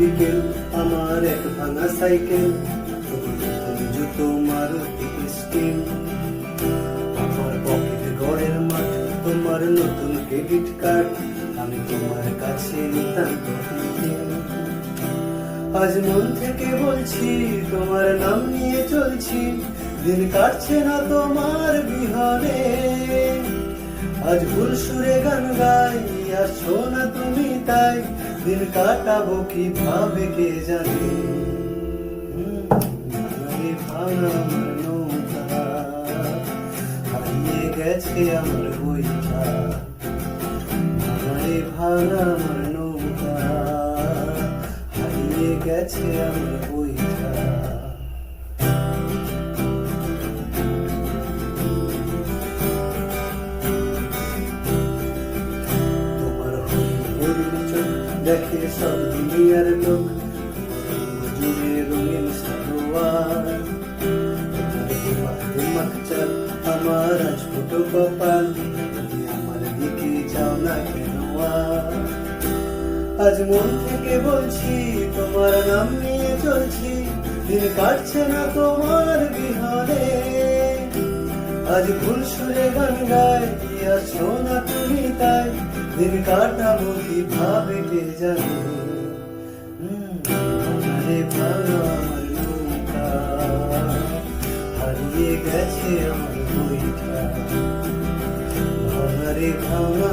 বিকেল, আমার এক ভাঙা সাইকেল, জুতো মারুতি স্টিল, আমার পকেট ঘরের মাঠ, তোমার নতুন ক্রেডিট কার্ড, আমি তোমার কাছে নিতান্ত হীন। আজ মন থেকে বলছি, তোমার নাম নিয়ে চলছি, দিন কাটছে না তোমার বিহনে। আজ ভুল সুরে গান গাই, আসছো না তুমি তাই, দিন কাটাবো কিভাবে কে জানে। ভাঙারে ভাঙা আমার নৌকা, হারিয়ে গেছে আমার বইটা। ভাঙারে ভাঙা আমার নৌকা, হারিয়ে গেছে আমার বইটা। দেখে সব দুনিয়ার লোক, জুড়ে রঙিন সারোয়ার, দিমাগ চাল আমার আজ ফুটো কপাল, তুমি আমার দিকে যাও না কেন আর। আজ মন থেকে বলছি, তোমার নাম নিয়ে চলছি, দিন কাটছে না তোমার বিহনে। আজ ভুল সুরে গান গাই, আসো না তুমি তাই, দিন কাটাবো কিভাবে কে জানে। ভাঙারে ভাঙা আমার নৌকা, হারিয়ে গেছে আমার বইটা। ভাঙারে ভাঙা